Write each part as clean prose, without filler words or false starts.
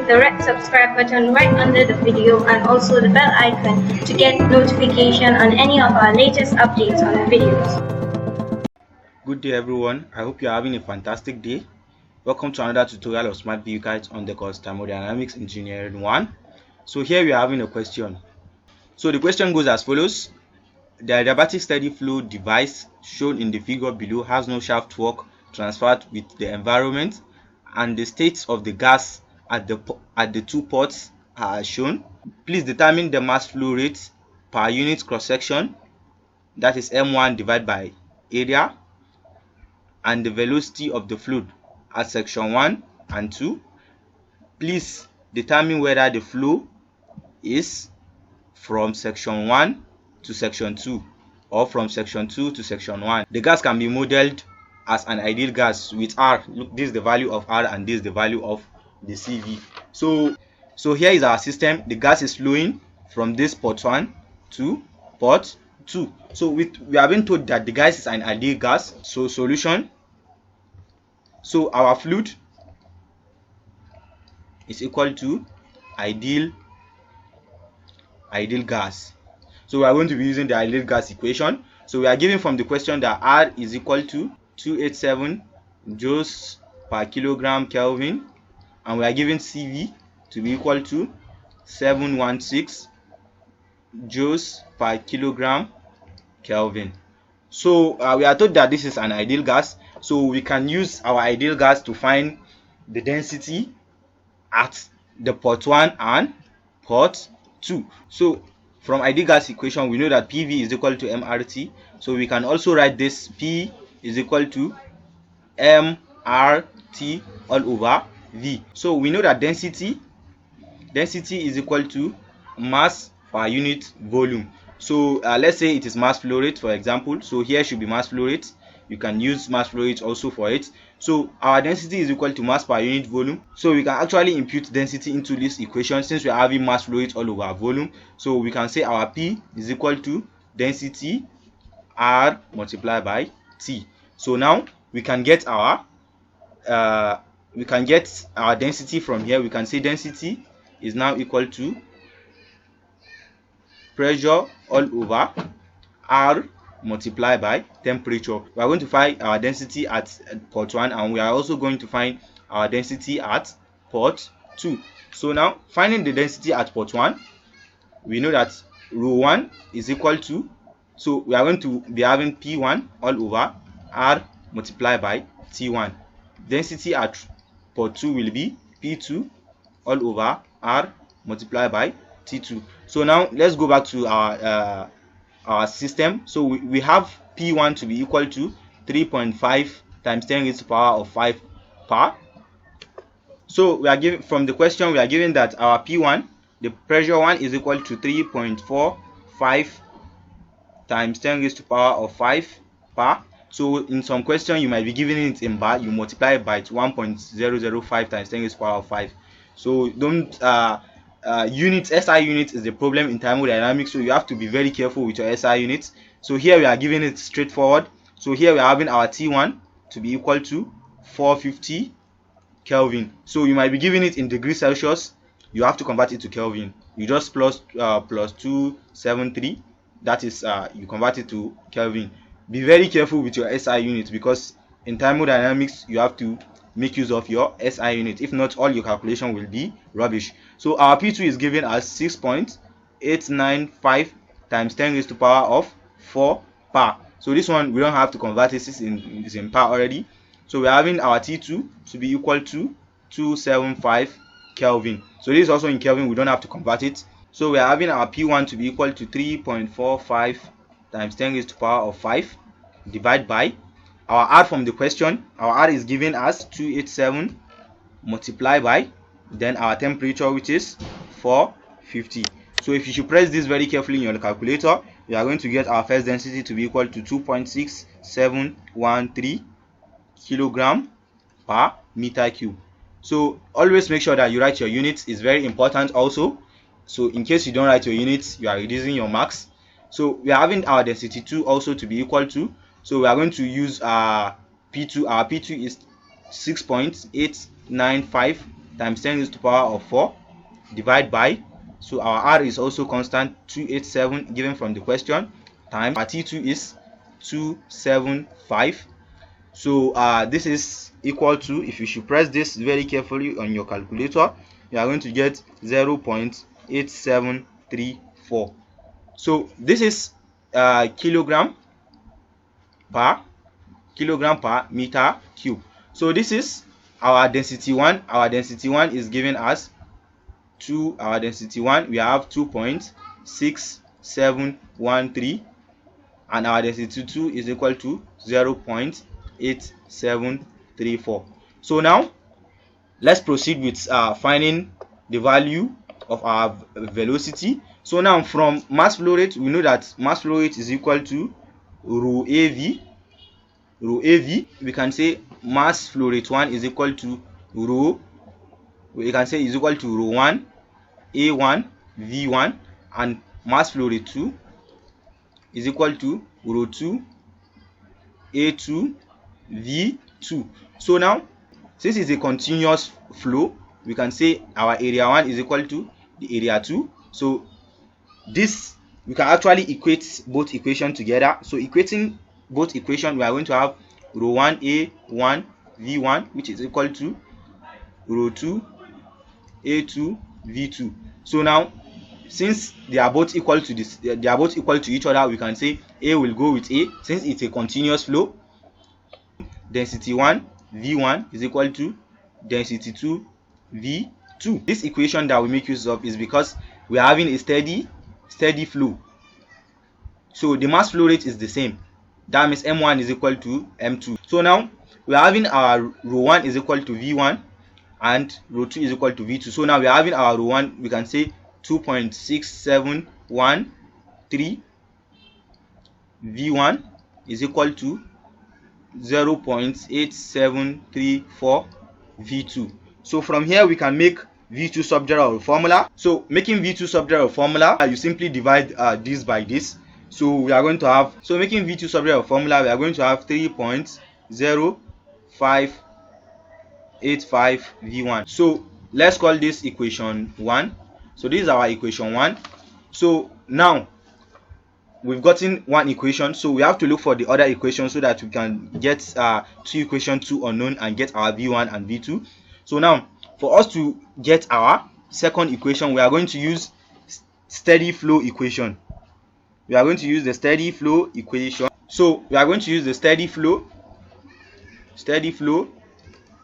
the red subscribe button right under the video and also the bell icon to get notification on any of our latest updates on the videos. Good day everyone, I hope you are having a fantastic day. Welcome to another tutorial of Smart Vehicles on the course Thermodynamics Engineering 1. So here we are having a question. So the question goes as follows. The adiabatic steady flow device shown in the figure below has no shaft work transferred with the environment, and the states of the gas at the two ports are shown. Please determine the mass flow rate per unit cross section, that is M1 divided by area, and the velocity of the fluid at section 1 and 2. Please determine whether the flow is from section 1 to section 2 or from section 2 to section 1. The gas can be modeled as an ideal gas with R. Look, this is the value of R and this is the value of the Cv. So here is our system. The gas is flowing from this port 1 to port 2. So we have been told that the gas is an ideal gas. So solution. So our fluid is equal to ideal gas. So we are going to be using the ideal gas equation. So we are given from the question that R is equal to 287 joules per kilogram Kelvin, and we are given Cv to be equal to 716 joules per kilogram Kelvin. So we are told that this is an ideal gas, so we can use our ideal gas to find the density at the port 1 and port 2. So from ideal gas equation we know that PV is equal to mRT, so we can also write this P is equal to mRT all over V. So we know that density is equal to mass per unit volume. So let's say it is mass flow rate, for example. So here should be mass flow rate. You can use mass flow rate also for it. So our density is equal to mass per unit volume. So we can actually impute density into this equation since we are having mass flow rate all over volume. So we can say our P is equal to density R multiplied by T. So now we can get our density from here. We can say density is now equal to pressure all over R multiplied by temperature. We are going to find our density at port 1 and we are also going to find our density at port 2. So now finding the density at port 1, we know that rho 1 is equal to, so we are going to be having P1 all over R multiplied by T1. Density at port 2 will be P2 all over R multiplied by T2. So now let's go back to our system. So we have P1 to be equal to 3.5 times 10 raised to the power of 5 par. So we are given from the question, we are given that our P1, the pressure one, is equal to 3.45 times 10 raised to the power of 5 par. So in some question you might be given it in bar, you multiply it by 1.005 times 10 raised to the power of 5. So don't units, SI unit is the problem in thermodynamics, so you have to be very careful with your SI units. So here we are giving it straightforward. So here we are having our T1 to be equal to 450 Kelvin. So you might be giving it in degrees Celsius, you have to convert it to Kelvin. You just plus 273, that is you convert it to Kelvin. Be very careful with your SI unit because in thermodynamics you have to make use of your SI unit. If not, all your calculation will be rubbish. So our P2 is given as 6.895 times 10 raised to the power of 4 par. So this one we don't have to convert it, it's in par already. So we're having our T2 to be equal to 275 Kelvin. So this is also in Kelvin, we don't have to convert it. So we're having our P1 to be equal to 3.45 times 10 raised to the power of 5 divided by our R from the question. Our R is given as 287 multiplied by then our temperature, which is 450. So if you should press this very carefully in your calculator, we are going to get our first density to be equal to 2.6713 kilogram per meter cube. So always make sure that you write your units, is very important also. So in case you don't write your units, you are reducing your marks. So we are having our density 2 also to be equal to, so we are going to use P2. Our P2 is 6.895 times 10 raised to the power of 4 divide by, so our R is also constant, 287 given from the question, times our T2 is 275. So this is equal to, if you should press this very carefully on your calculator, you are going to get 0.8734. so this is kilogram per meter cube. So this is our density 1. Our density 1 is given as our density 1, we have 2.6713, and our density 2 is equal to 0.8734. so now let's proceed with finding the value of our velocity. So now from mass flow rate, we know that mass flow rate is equal to rho AV. We can say mass flow rate 1 is equal to rho, we can say is equal to rho 1 A1 V1, and mass flow rate 2 is equal to rho 2 A2 V2. So now, since it's a continuous flow, we can say our area 1 is equal to the area 2. So this, we can actually equate both equations together. So equating both equations, we are going to have rho 1 A1 V1, which is equal to rho 2 A2 V2. So now, since they are both equal to this, they are both equal to each other, we can say A will go with A. Since it's a continuous flow, density 1 V1 is equal to density 2 V2. This equation that we make use of is because we are having a steady flow. So the mass flow rate is the same. That means M1 is equal to M2. So now we are having our rho 1 is equal to V1 and rho 2 is equal to V2. So now we are having our rho 1, we can say 2.6713. V1 is equal to 0.8734 V2. So from here we can make V2 subject of formula. So making V2 subject of formula, you simply divide this by this. So we are going to have, so making V2 subject of formula, we are going to have 3.0585 V1. So let's call this equation 1. So this is our equation 1. So now we've gotten one equation, so we have to look for the other equation so that we can get two equations, 2 unknown, and get our V1 and V2. So now for us to get our second equation, we are going to use steady flow equation. We are going to use the steady flow equation. So we are going to use the steady flow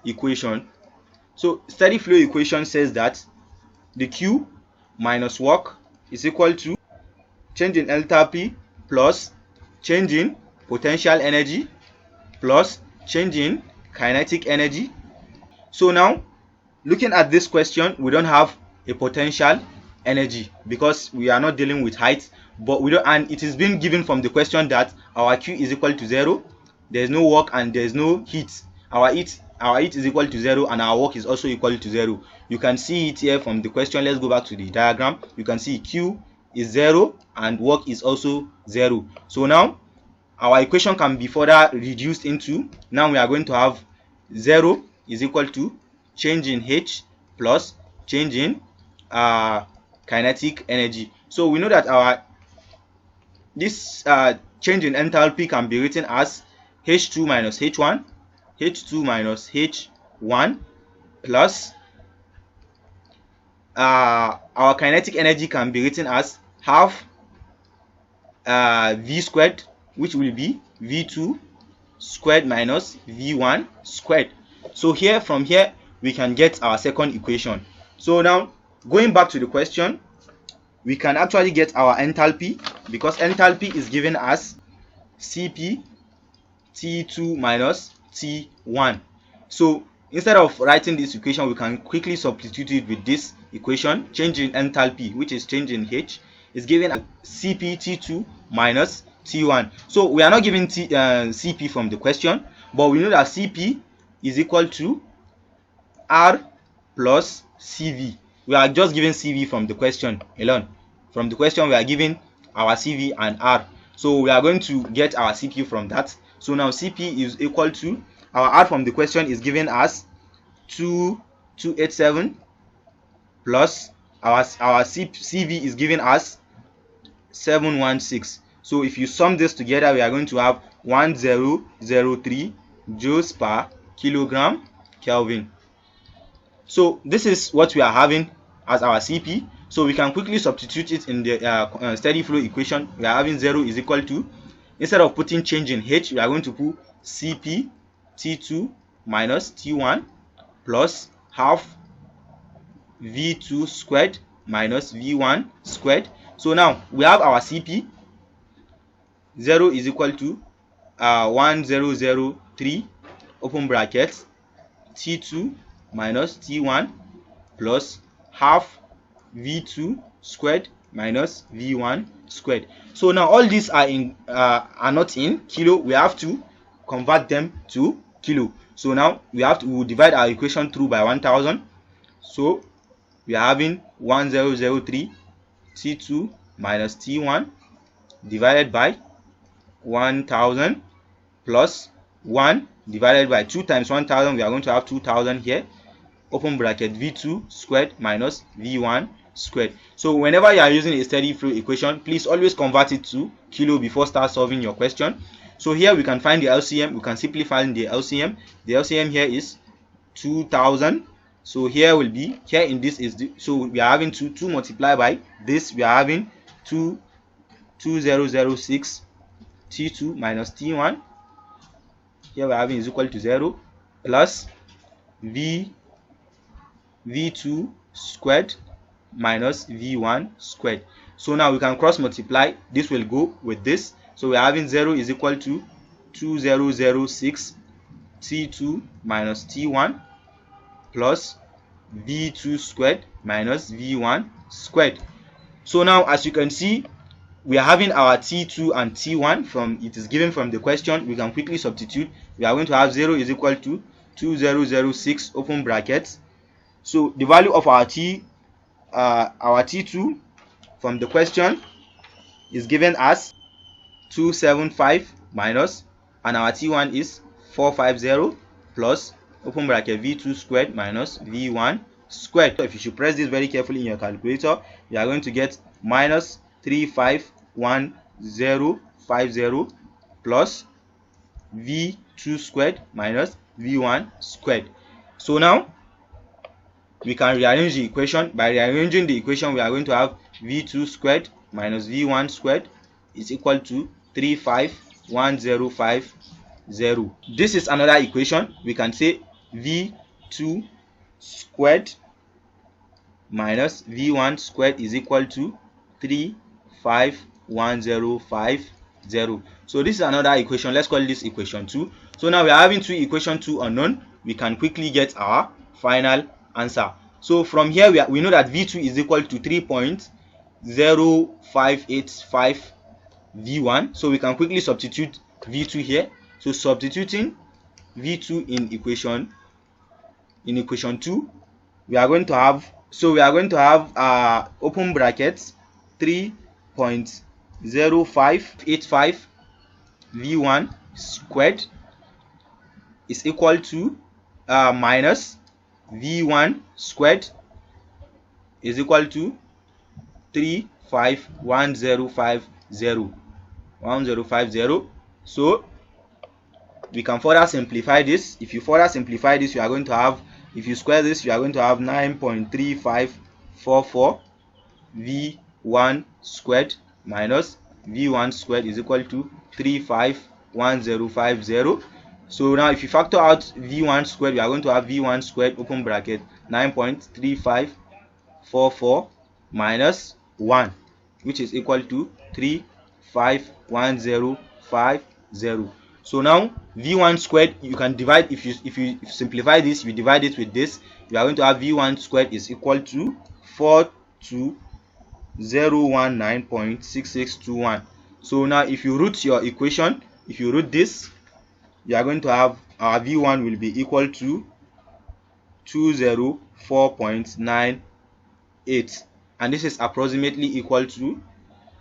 equation. So steady flow equation says that the Q minus work is equal to change in enthalpy plus change in potential energy plus change in kinetic energy. So now, looking at this question, we don't have a potential energy because we are not dealing with height, but we don't, and it is being given from the question that our Q is equal to 0, there is no work and there is no heat. Our heat is equal to 0 and our work is also equal to 0. You can see it here from the question. Let's go back to the diagram. You can see Q is 0 and work is also 0. So now our equation can be further reduced into, now we are going to have 0 is equal to change in H plus change in kinetic energy. So we know that this change in enthalpy can be written as H2 minus H1 plus our kinetic energy can be written as half V squared, which will be V2 squared minus V1 squared. So here, from here, we can get our second equation. So now, going back to the question, we can actually get our enthalpy, because enthalpy is given as Cp T2 minus T1. So instead of writing this equation, we can quickly substitute it with this equation. Change in enthalpy, which is change in H, is given as Cp T2 minus T1. So we are not given Cp from the question, but we know that Cp is equal to R plus Cv. We are just given Cv from the question alone. From the question, we are given our Cv and R. So we are going to get our Cp from that. So now Cp is equal to, our R from the question is given as 2 287 plus our CV is given as 716. So if you sum this together, we are going to have 1003 joules per kilogram Kelvin. So this is what we are having as our Cp. So we can quickly substitute it in the steady flow equation. We are having 0 is equal to, instead of putting change in H, we are going to put Cp T2 minus T1 plus half V2 squared minus V1 squared. So now we have our Cp. 0 is equal to 1003 open bracket T2 minus T1 plus half V2 squared minus V1 squared. So now all these are not in kilo. We have to convert them to kilo. So now we will divide our equation through by 1000. So we are having 1003 T2 minus T1 divided by 1000 plus 1 divided by 2 times 1000. We are going to have 2000 here, open bracket V2 squared minus V1 squared. So whenever you are using a steady flow equation, please always convert it to kilo before start solving your question. So here we can find the LCM. We can simply find the LCM. The LCM here is 2000. So here will be, here in this is so we are having 2 multiplied by this, we are having 2006 T2 minus T1. Here we are having is equal to 0 plus V2 squared minus V1 squared. So now we can cross multiply. This will go with this. So we are having 0 is equal to 2006 T2 minus T1 plus V2 squared minus V1 squared. So now as you can see, we are having our T2 and T1 from, it is given from the question. We can quickly substitute. We are going to have 0 is equal to 2006 open brackets. So the value of our T2 from the question is given as 275 minus, and our T1 is 450 plus open bracket V2 squared minus V1 squared. So if you should press this very carefully in your calculator, you are going to get minus 351050 plus V2 squared minus V1 squared. So now we can rearrange the equation. By rearranging the equation, we are going to have V2 squared minus V1 squared is equal to 351050. This is another equation. We can say V2 squared minus V1 squared is equal to 351050. So this is another equation. Let's call this equation 2. So now we are having equation 2 unknown. We can quickly get our final answer. So from here we know that V2 is equal to 3.0585 V1. So we can quickly substitute V2 here. So substituting V2 in equation 2, we are going to have, open brackets 3.0585 V1 squared is equal to minus V1 squared is equal to 351050. So we can further simplify this. If you further simplify this, you are going to have, if you square this, you are going to have 9.3544 V1 squared minus V1 squared is equal to 351050. So now if you factor out V1 squared, we are going to have V1 squared open bracket 9.3544 minus 1, which is equal to 351050. So now V1 squared, you can divide, if you simplify this, you divide it with this, you are going to have V1 squared is equal to 42019.6621. So now if you root your equation, if you root this, you are going to have our V1 will be equal to 204.98, and this is approximately equal to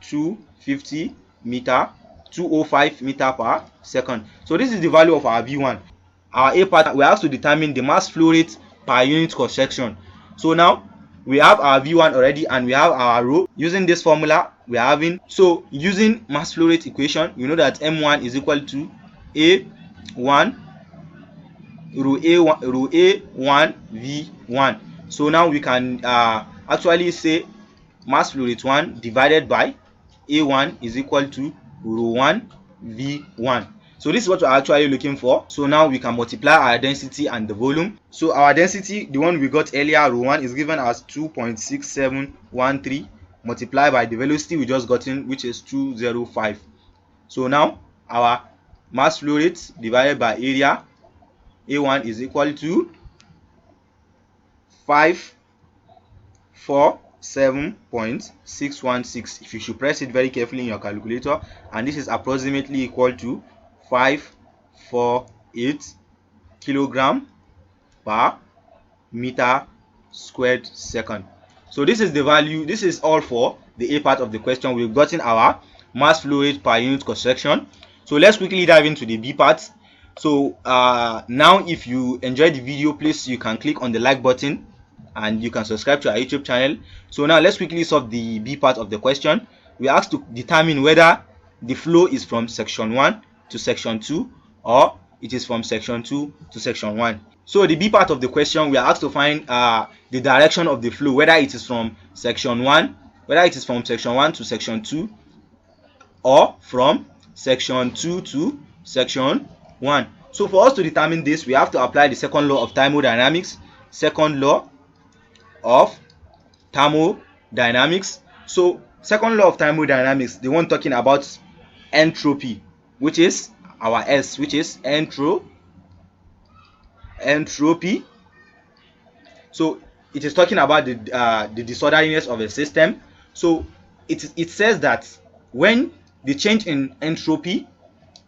205 meter per second. So this is the value of our V1. Our A part, we have to determine the mass flow rate per unit cross section. So now we have our V1 already and we have our rho. Using this formula we are having, so using mass flow rate equation, we know that M1 is equal to A1 rho A1 V1. So now we can actually say mass flow rate 1 divided by A1 is equal to rho 1 V1. So this is what we're actually looking for. So now we can multiply our density and the volume. So our density, the one we got earlier, rho 1, is given as 2.6713 multiplied by the velocity we just gotten, which is 205. So now our mass flow rate divided by area, A1 is equal to 547.616. if you should press it very carefully in your calculator, and this is approximately equal to 548 kilogram per meter squared second. So this is the value. This is all for the A part of the question. We've gotten our mass flow rate per unit cross section. So let's quickly dive into the B part. So now if you enjoyed the video, please you can click on the like button and you can subscribe to our YouTube channel. So now let's quickly solve the B part of the question. We are asked to determine whether the flow is from section 1 to section 2 or it is from section 2 to section 1. So the B part of the question, we are asked to find the direction of the flow, whether it is from section 1, whether it is from section 1 to section 2 or from section 2 to section 1. So for us to determine this, we have to apply the second law of thermodynamics. Second law of thermodynamics. So second law of thermodynamics, the one talking about entropy, which is our S, which is entropy. So it is talking about the disorderliness of a system. So it says that when the change in entropy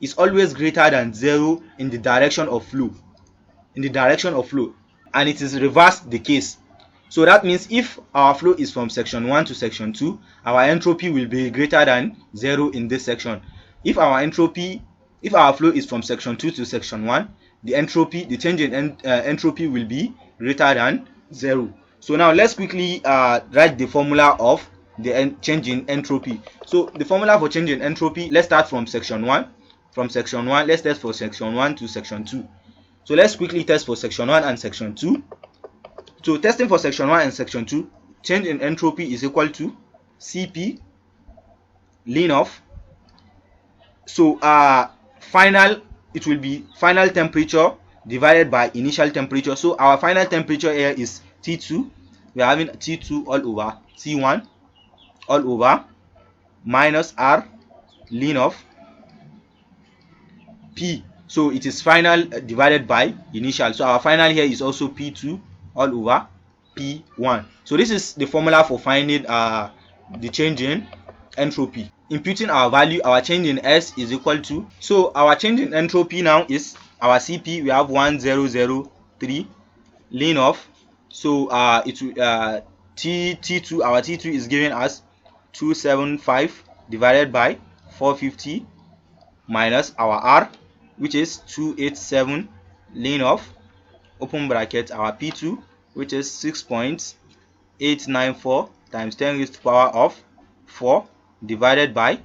is always greater than 0 in the direction of flow, and it is reversed the case. So that means if our flow is from section 1 to section 2, our entropy will be greater than 0 in this section. If our flow is from section 2 to section 1, the change in entropy will be greater than 0. So now let's quickly write the formula of the change in entropy. So the formula for change in entropy, let's start from section 1. From section 1, let's test for section 1 to section 2. So let's quickly test for section 1 and section 2. So testing for section 1 and section 2, change in entropy is equal to Cp ln of, so it will be final temperature divided by initial temperature. So our final temperature here is T2. We are having T2 all over T1 all over minus R ln of P. So it is final divided by initial. So our final here is also P2 all over P1. So this is the formula for finding the change in entropy. Imputing our value, our change in S is equal to, so our change in entropy now is our Cp, we have 1003 ln of, so T2, our T2 is given as 275 divided by 450 minus our R, which is 287 ln of, open bracket, our P2, which is 6.894 times 10 raised to the power of 4 divided by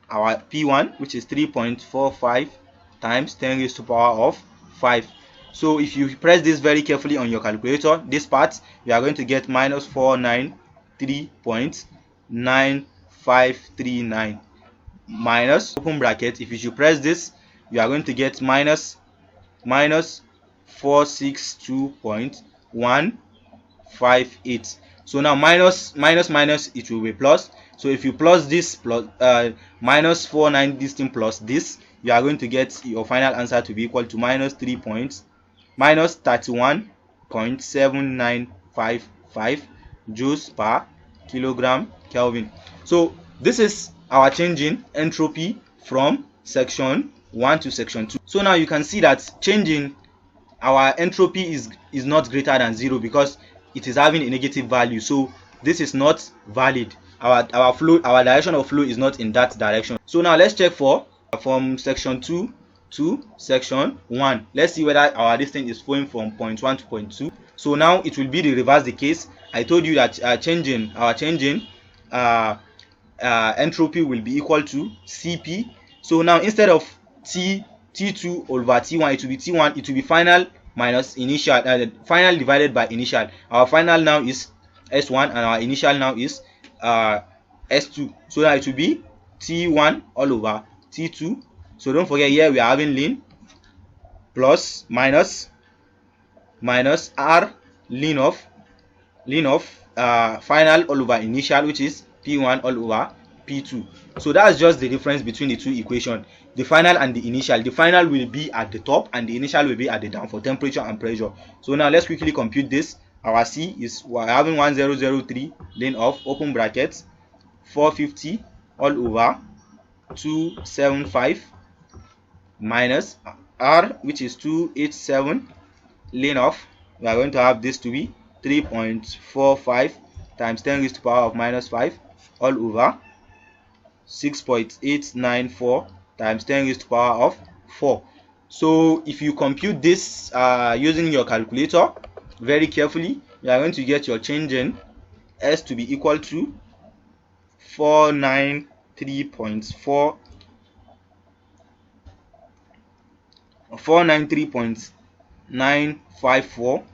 our P1, which is 3.45 times 10 raised to the power of 5. So if you press this very carefully on your calculator, this part, you are going to get minus 493.9539 minus, open bracket, if you should press this, you are going to get minus 462.158. So now minus, it will be plus. So if you plus this plus minus 49, this thing plus this, you are going to get your final answer to be equal to minus 31.7955 joules per kilogram Kelvin. So this is our change in entropy from section 1 to section 2. So now you can see that changing our entropy is not greater than 0 because it is having a negative value. So this is not valid. Our direction of flow is not in that direction. So now let's check for from section 2 to section 1. Let's see whether our distance is flowing from point 1 to point 2. So now it will be the reverse the case. I told you that changing entropy will be equal to Cp. So now instead of T2 over T1, it will be T1. It will be final minus initial, final divided by initial. Our final now is S1 and our initial now is S2. So now it will be T1 all over T2. So don't forget, here we are having ln plus minus R ln of final all over initial, which is P1 all over P2. So that's just the difference between the two equations, the final and the initial. The final will be at the top and the initial will be at the down for temperature and pressure. So now let's quickly compute this. Our C is, we're having 1003 ln of open brackets 450 all over 275 minus R, which is 287 ln of, we are going to have this to be 3.45 times 10 raised to the power of minus 5 all over 6.894 times 10 raised to the power of 4. So if you compute this using your calculator very carefully, you are going to get your change in S to be equal to 493.954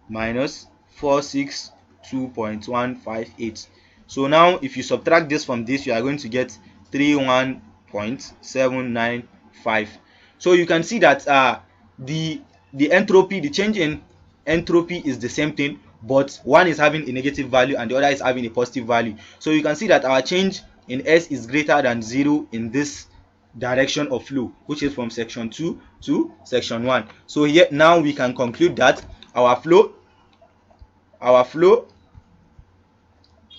minus 462.158. So now if you subtract this from this, you are going to get 31.795. So you can see that the entropy, the change in entropy is the same thing, but one is having a negative value and the other is having a positive value. So you can see that our change in S is greater than 0 in this direction of flow, which is from section 2 to section 1. So here now we can conclude that our flow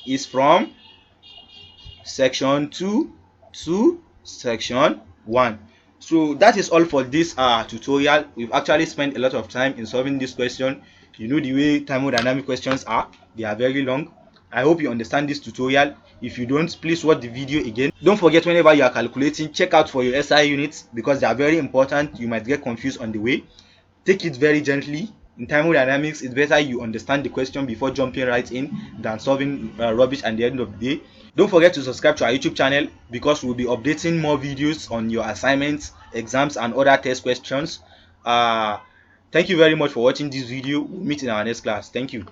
is from section 2 to section 1. So that is all for this tutorial. We've actually spent a lot of time in solving this question. You know the way thermodynamic questions are, they are very long. I hope you understand this tutorial. If you don't, please watch the video again. Don't forget, whenever you are calculating, check out for your SI units because they are very important. You might get confused on the way. Take it very gently. In thermodynamics, it's better you understand the question before jumping right in than solving rubbish at the end of the day. Don't forget to subscribe to our YouTube channel because we'll be updating more videos on your assignments, exams, and other test questions. Thank you very much for watching this video. We'll meet in our next class. Thank you.